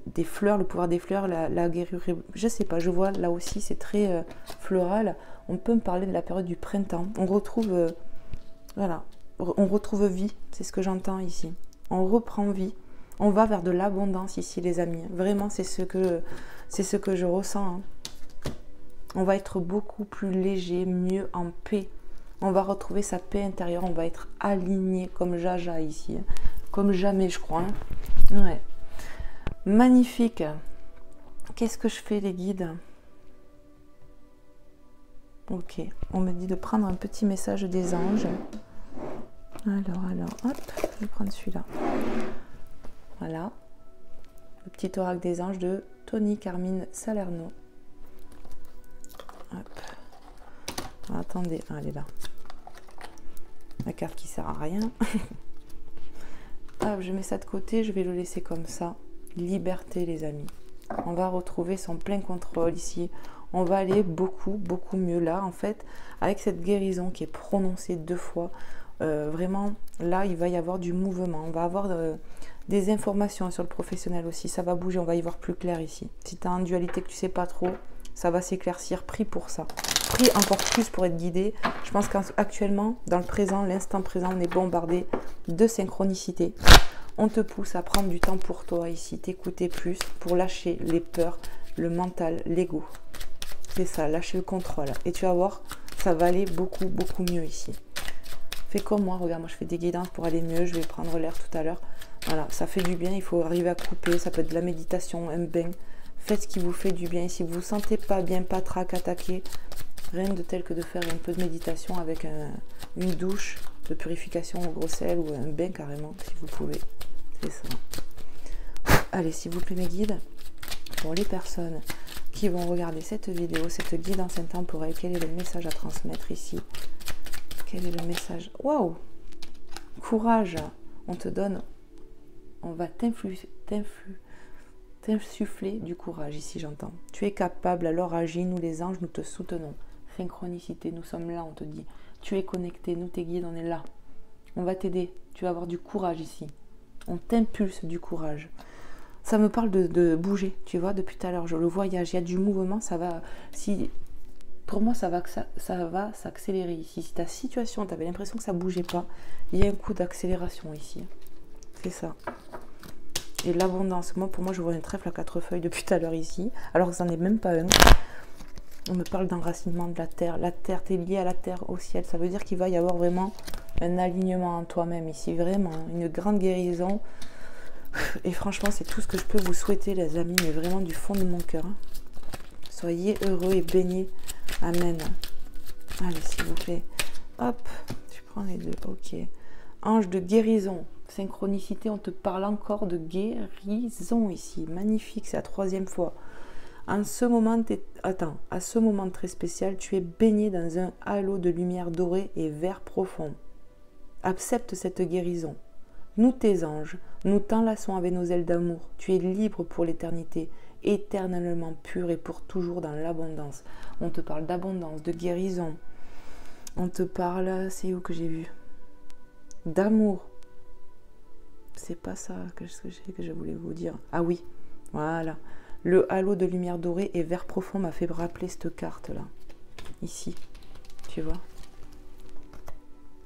Speaker 1: des fleurs, le pouvoir des fleurs, la guérure. Je sais pas, je vois là aussi, c'est très floral. On peut me parler de la période du printemps. On retrouve, voilà, on retrouve vie. C'est ce que j'entends ici. On reprend vie. On va vers de l'abondance ici, les amis. Vraiment, c'est ce que je ressens. Hein. On va être beaucoup plus léger, mieux en paix. On va retrouver sa paix intérieure. On va être aligné comme Jaja ici. Hein. Comme jamais, je crois. Hein. Ouais. Magnifique. Qu'est-ce que je fais, les guides? Ok. On me dit de prendre un petit message des anges. Alors, hop, je vais prendre celui-là. Voilà, le petit oracle des anges de Tony Carmine Salerno. Hop. Attendez, elle est là. La carte qui sert à rien. Hop, je mets ça de côté, je vais le laisser comme ça. Liberté, les amis. On va retrouver son plein contrôle ici. On va aller beaucoup, beaucoup mieux là, en fait, avec cette guérison qui est prononcée 2 fois. Vraiment, là, il va y avoir du mouvement. On va avoir des informations sur le professionnel aussi. Ça va bouger, on va y voir plus clair ici. Si tu as une dualité que tu sais pas trop, ça va s'éclaircir. Prie pour ça. Prie encore plus pour être guidé. Je pense qu'actuellement, dans le présent, l'instant présent, on est bombardé de synchronicité. On te pousse à prendre du temps pour toi ici, t'écouter plus, pour lâcher les peurs, le mental, l'ego. C'est ça, lâcher le contrôle. Et tu vas voir, ça va aller beaucoup, beaucoup mieux ici. Fais comme moi, regarde, moi je fais des guidances pour aller mieux, je vais prendre l'air tout à l'heure. Voilà, ça fait du bien, il faut arriver à couper, ça peut être de la méditation, un bain. Faites ce qui vous fait du bien. Et si vous ne vous sentez pas bien, patraque, attaqué, rien de tel que de faire un peu de méditation avec une douche de purification au gros sel ou un bain carrément, si vous pouvez. C'est ça. Allez, s'il vous plaît mes guides, pour les personnes qui vont regarder cette vidéo, cette guidance intemporelle, quel est le message à transmettre ici? Quel est le message? Waouh! Courage! On te donne, on va t'insuffler du courage ici, j'entends. Tu es capable, alors agis, nous les anges, nous te soutenons. Synchronicité, nous sommes là, on te dit. Tu es connecté, nous tes guides, on est là. On va t'aider, tu vas avoir du courage ici. On t'impulse du courage. Ça me parle de bouger, tu vois, depuis tout à l'heure, je le voyage, il y a du mouvement, ça va... Pour moi, ça va s'accélérer ici. Si ta situation, tu avais l'impression que ça ne bougeait pas, il y a un coup d'accélération ici. C'est ça. Et l'abondance. Pour moi, je vois un trèfle à 4 feuilles depuis tout à l'heure ici, alors que ça n'en est même pas un. On me parle d'enracinement de la terre. La terre, tu es lié à la terre, au ciel. Ça veut dire qu'il va y avoir vraiment un alignement en toi-même ici. Vraiment, une grande guérison. Et franchement, c'est tout ce que je peux vous souhaiter, les amis, mais vraiment du fond de mon cœur. Soyez heureux et baignés. Amen. Allez, s'il vous plaît. Hop, tu prends les deux. Ok. Ange de guérison. Synchronicité, on te parle encore de guérison ici. Magnifique, c'est la 3e fois. À ce moment très spécial, tu es baigné dans un halo de lumière dorée et vert profond. Accepte cette guérison. Nous, tes anges, nous t'enlaçons avec nos ailes d'amour. Tu es libre pour l'éternité, éternellement pur et pour toujours dans l'abondance. On te parle d'abondance, de guérison. On te parle, c'est où que j'ai vu? D'amour. C'est pas ça que je voulais vous dire. Ah oui, voilà. Le halo de lumière dorée et vert profond m'a fait rappeler cette carte-là. Ici. tu vois.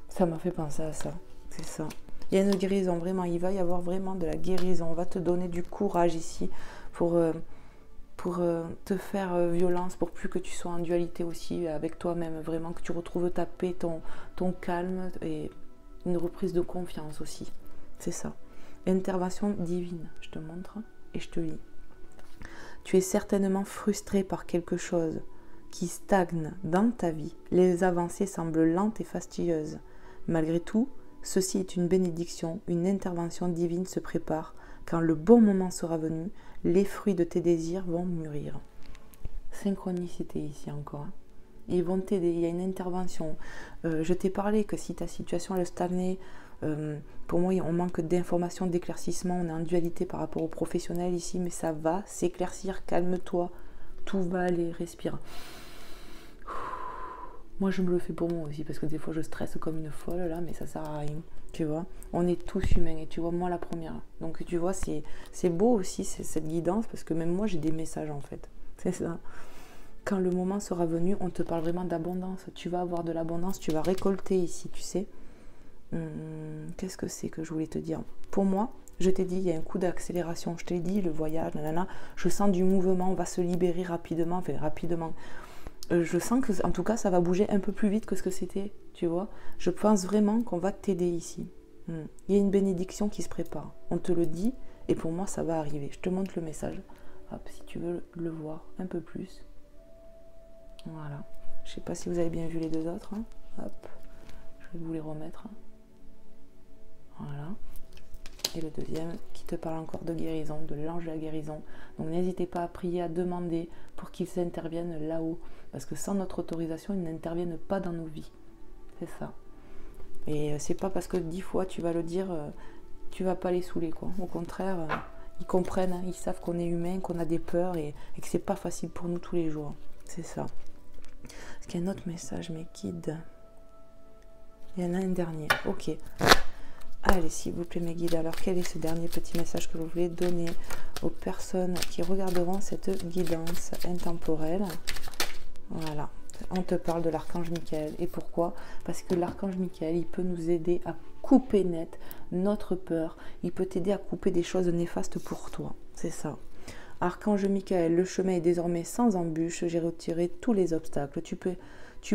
Speaker 1: Ça m'a fait penser à ça, c'est ça. Il y a une guérison, vraiment, il va y avoir vraiment de la guérison. On va te donner du courage ici pour te faire violence, pour plus que tu sois en dualité aussi avec toi-même, vraiment que tu retrouves ta paix, ton calme et une reprise de confiance aussi. C'est ça. Intervention divine, je te montre et je te lis. Tu es certainement frustré par quelque chose qui stagne dans ta vie. Les avancées semblent lentes et fastidieuses. Malgré tout, ceci est une bénédiction, une intervention divine se prépare. Quand le bon moment sera venu, les fruits de tes désirs vont mûrir. Synchronicité ici encore. Ils vont t'aider, il y a une intervention. Je t'ai parlé que si ta situation elle stagnait, pour moi on manque d'informations, d'éclaircissement, on est en dualité par rapport aux professionnels ici, mais ça va s'éclaircir, calme-toi, tout va aller, respire. Moi je me le fais pour moi aussi, parce que des fois je stresse comme une folle là, mais ça sert à rien, tu vois. On est tous humains, et tu vois, moi la première. Donc tu vois, c'est beau aussi cette guidance, parce que même moi j'ai des messages en fait, c'est ça. Quand le moment sera venu, on te parle vraiment d'abondance. Tu vas avoir de l'abondance, tu vas récolter ici, tu sais. Qu'est-ce que c'est que je voulais te dire? Pour moi, je t'ai dit, il y a un coup d'accélération. Je t'ai dit, le voyage, nanana. Je sens du mouvement, on va se libérer rapidement. Enfin, rapidement. Je sens que, en tout cas, ça va bouger un peu plus vite que ce que c'était, tu vois. Je pense vraiment qu'on va t'aider ici. Il y a une bénédiction qui se prépare. On te le dit, et pour moi, ça va arriver. Je te montre le message. Hop, si tu veux le voir un peu plus. Voilà. Je ne sais pas si vous avez bien vu les deux autres. Hein. Hop. Je vais vous les remettre. Voilà. Et le deuxième qui te parle encore de guérison, de l'ange de la guérison. Donc n'hésitez pas à prier, à demander pour qu'ils interviennent là-haut. Parce que sans notre autorisation, ils n'interviennent pas dans nos vies. C'est ça. Et c'est pas parce que 10 fois tu vas le dire, tu vas pas les saouler, quoi. Au contraire, ils comprennent, hein, ils savent qu'on est humain, qu'on a des peurs et que c'est pas facile pour nous tous les jours. C'est ça. Est-ce qu'il y a un autre message, mes guides? Il y en a un dernier. Ok. Allez, s'il vous plaît, mes guides. Alors, quel est ce dernier petit message que vous voulez donner aux personnes qui regarderont cette guidance intemporelle? Voilà. On te parle de l'archange Michael. Et pourquoi? Parce que l'archange Michael, il peut nous aider à couper net notre peur. Il peut t'aider à couper des choses néfastes pour toi. C'est ça. Archange Michael, le chemin est désormais sans embûche, j'ai retiré tous les obstacles. Tu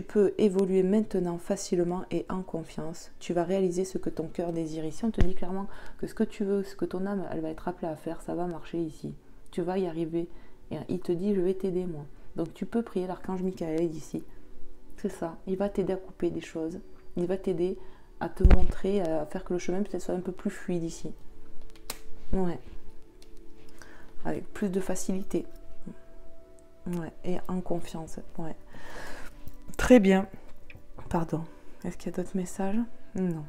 Speaker 1: peux évoluer maintenant facilement et en confiance. Tu vas réaliser ce que ton cœur désire. Ici, on te dit clairement que ce que tu veux, ce que ton âme, elle va être appelée à faire, ça va marcher ici. Tu vas y arriver. Et il te dit, je vais t'aider, moi. Donc, tu peux prier l'archange Michael ici. C'est ça. Il va t'aider à couper des choses. Il va t'aider à te montrer, à faire que le chemin peut-être soit un peu plus fluide ici. Ouais. Avec plus de facilité. Ouais, et en confiance. Ouais. Très bien. Pardon. Est-ce qu'il y a d'autres messages? Non.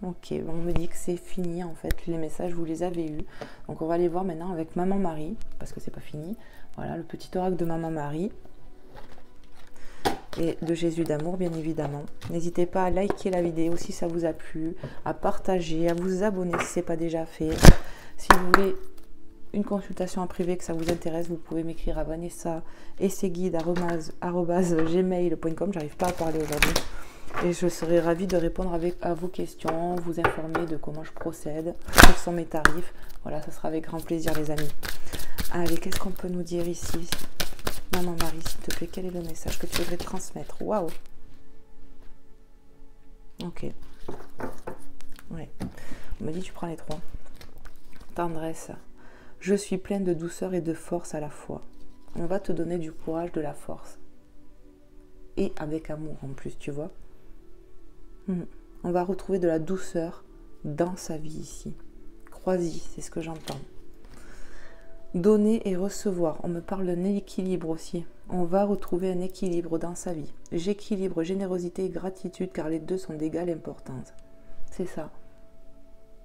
Speaker 1: Ok, on me dit que c'est fini en fait. Les messages, vous les avez eus. Donc on va les voir maintenant avec Maman Marie, parce que c'est pas fini. Voilà, le petit oracle de Maman Marie. Et de Jésus d'amour, bien évidemment. N'hésitez pas à liker la vidéo si ça vous a plu, à partager, à vous abonner si ce n'est pas déjà fait. Si vous voulez une consultation en privé, que ça vous intéresse, vous pouvez m'écrire à Vanessa et ses guides @gmail.com. J'arrive pas à parler aujourd'hui. Et je serai ravie de répondre à vos questions, vous informer de comment je procède, quels sont mes tarifs. Voilà, ça sera avec grand plaisir, les amis. Allez, qu'est-ce qu'on peut nous dire ici? Maman Marie, s'il te plaît, quel est le message que tu voudrais transmettre? Waouh! Ok. Ouais. On me dit, tu prends les 3. Tendresse. Je suis pleine de douceur et de force à la fois. On va te donner du courage, de la force. Et avec amour en plus, tu vois. On va retrouver de la douceur dans sa vie ici. Crois-y, c'est ce que j'entends. Donner et recevoir. On me parle d'un équilibre aussi. On va retrouver un équilibre dans sa vie. J'équilibre générosité et gratitude car les deux sont d'égale importance. C'est ça.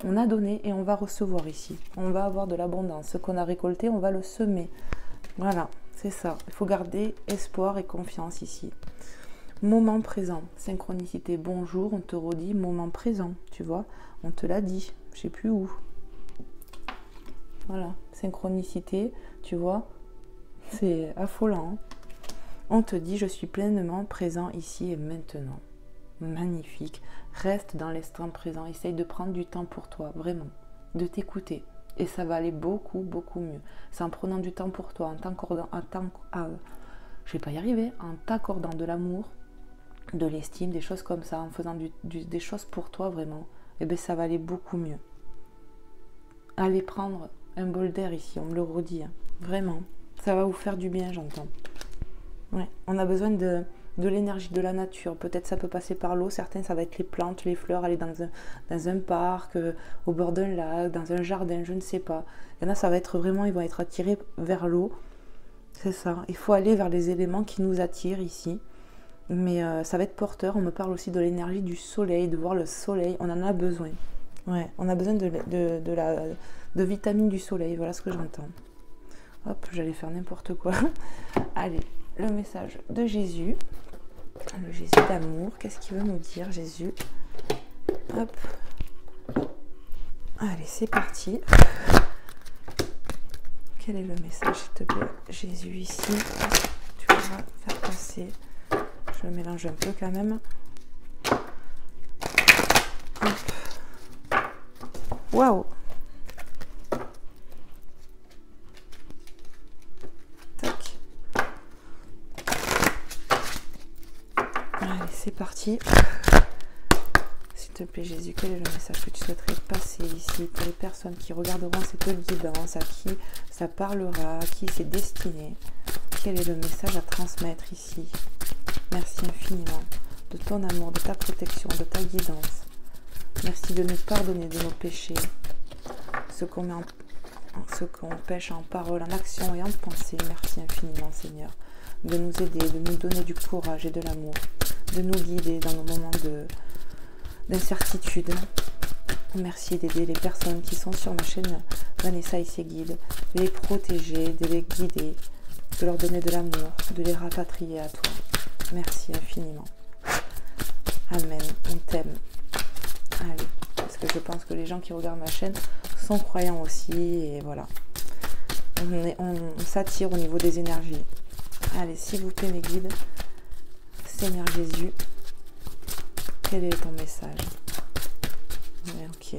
Speaker 1: On a donné et on va recevoir ici. On va avoir de l'abondance. Ce qu'on a récolté, on va le semer. Voilà, c'est ça. Il faut garder espoir et confiance ici. Moment présent. Synchronicité. Bonjour, on te redit moment présent. Tu vois, on te l'a dit. Je ne sais plus où. Voilà, synchronicité. Tu vois, c'est affolant. Hein. On te dit, je suis pleinement présent ici et maintenant. Magnifique. Reste dans l'instant présent. Essaye de prendre du temps pour toi, vraiment. De t'écouter. Et ça va aller beaucoup, beaucoup mieux. C'est en prenant du temps pour toi, en t'accordant, je vais pas y arriver, en t'accordant de l'amour, de l'estime, des choses comme ça, en faisant des choses pour toi vraiment, et bien ça va aller beaucoup mieux. Allez prendre un bol d'air ici, on me le redit, hein. Vraiment, ça va vous faire du bien, j'entends. Ouais, on a besoin de l'énergie de la nature, peut-être ça peut passer par l'eau, certains ça va être les plantes, les fleurs, aller dans un parc, au bord d'un lac, dans un jardin, je ne sais pas. Il y en a ça va être vraiment, ils vont être attirés vers l'eau, c'est ça, il faut aller vers les éléments qui nous attirent ici. Mais ça va être porteur. On me parle aussi de l'énergie du soleil, de voir le soleil. On en a besoin. Ouais, on a besoin de vitamine du soleil. Voilà ce que j'entends. Hop, j'allais faire n'importe quoi. Allez, le message de Jésus. Le Jésus d'amour. Qu'est-ce qu'il veut nous dire, Jésus? Hop. Allez, c'est parti. Quel est le message, s'il te plaît? Jésus ici. Tu vas faire passer... Je le mélange un peu quand même. Waouh! Tac. Allez, c'est parti. S'il te plaît, Jésus, quel est le message que tu souhaiterais passer ici pour les personnes qui regarderont cette guidance, à qui ça parlera, à qui c'est destiné? Quel est le message à transmettre ici? Merci infiniment de ton amour, de ta protection, de ta guidance. Merci de nous pardonner de nos péchés, ce qu'on pêche en parole, en action et en pensée. Merci infiniment, Seigneur, de nous aider, de nous donner du courage et de l'amour, de nous guider dans nos moments d'incertitude. Merci d'aider les personnes qui sont sur ma chaîne Vanessa et ses guides, de les protéger, de les guider, de leur donner de l'amour, de les rapatrier à toi. Merci infiniment. Amen. On t'aime. Allez. Parce que je pense que les gens qui regardent ma chaîne sont croyants aussi. Et voilà. On s'attire au niveau des énergies. Allez, s'il vous plaît, mes guides. Seigneur Jésus. Quel est ton message? Ok.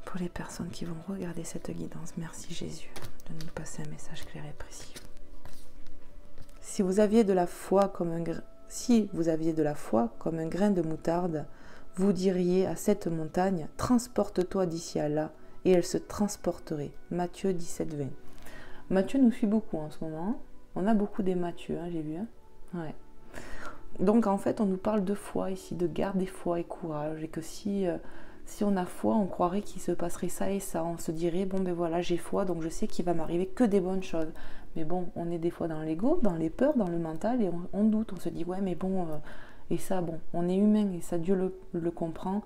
Speaker 1: Pour les personnes qui vont regarder cette guidance, merci Jésus de nous passer un message clair et précis. Si vous aviez de la foi comme un grain de moutarde, vous diriez à cette montagne, transporte-toi d'ici à là, et elle se transporterait. Matthieu 17, 20. Matthieu nous suit beaucoup en ce moment. On a beaucoup des Matthieu, hein, j'ai vu. Hein, ouais. Donc en fait, on nous parle de foi ici, de garder foi et courage, et que si on a foi, on croirait qu'il se passerait ça et ça. On se dirait, bon ben voilà, j'ai foi, donc je sais qu'il va m'arriver que des bonnes choses. Mais bon, on est des fois dans l'ego, dans les peurs, dans le mental, et on doute, on se dit, ouais, mais bon, et ça, bon, on est humain, et ça, Dieu le comprend.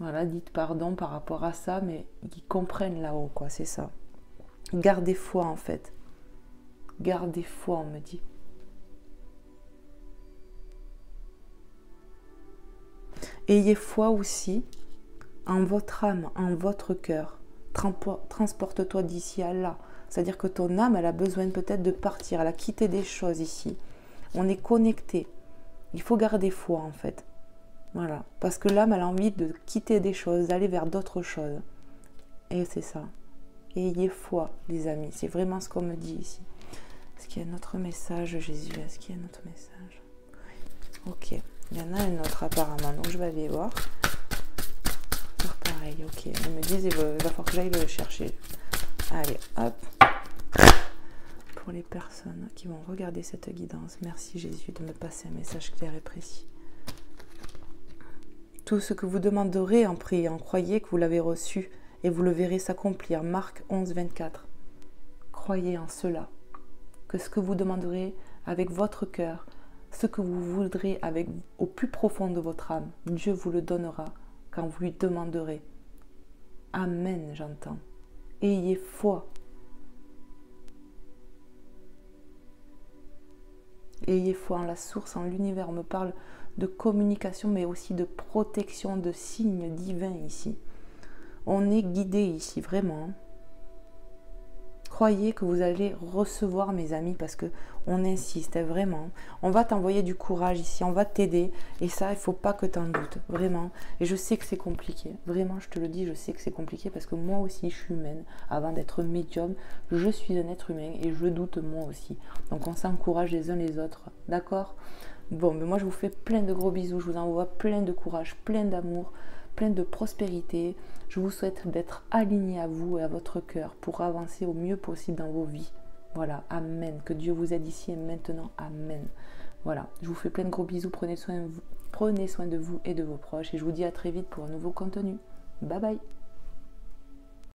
Speaker 1: Voilà, dites pardon par rapport à ça, mais ils comprennent là-haut, quoi, c'est ça. Gardez foi, en fait. Gardez foi, on me dit. Ayez foi aussi en votre âme, en votre cœur. Transporte-toi d'ici à là. C'est-à-dire que ton âme, elle a besoin peut-être de partir, elle a quitté des choses ici. On est connecté. Il faut garder foi en fait. Voilà. Parce que l'âme, elle a envie de quitter des choses, d'aller vers d'autres choses. Et c'est ça. Ayez foi, les amis. C'est vraiment ce qu'on me dit ici. Est-ce qu'il y a un autre message, Jésus? Est-ce qu'il y a un autre message? Oui. Ok. Il y en a un autre apparemment. Donc je vais aller voir. Faire pareil. Ok. Ils me disent, il va falloir que j'aille le chercher. Allez, hop. Pour les personnes qui vont regarder cette guidance, merci Jésus de me passer un message clair et précis. Tout ce que vous demanderez en priant, croyez que vous l'avez reçu et vous le verrez s'accomplir. Marc 11, 24. Croyez en cela, que ce que vous demanderez avec votre cœur, ce que vous voudrez au plus profond de votre âme, Dieu vous le donnera quand vous lui demanderez. Amen, j'entends. Ayez foi. Ayez foi en la source, en l'univers. On me parle de communication, mais aussi de protection, de signes divins ici. On est guidé ici, vraiment. croyez que vous allez recevoir, mes amis, parce que on insiste, hein, vraiment. On va t'envoyer du courage ici, on va t'aider. Et ça, il ne faut pas que tu en doutes, vraiment. Et je sais que c'est compliqué. Vraiment, je te le dis, je sais que c'est compliqué parce que moi aussi, je suis humaine. Avant d'être médium, je suis un être humain et je doute moi aussi. Donc, on s'encourage les uns les autres. D'accord ? Bon, mais moi, je vous fais plein de gros bisous. Je vous envoie plein de courage, plein d'amour, plein de prospérité. Je vous souhaite d'être alignés à vous et à votre cœur pour avancer au mieux possible dans vos vies. Voilà, amen. Que Dieu vous aide ici et maintenant, amen. Voilà, je vous fais plein de gros bisous. Prenez soin de vous et de vos proches. Et je vous dis à très vite pour un nouveau contenu. Bye bye.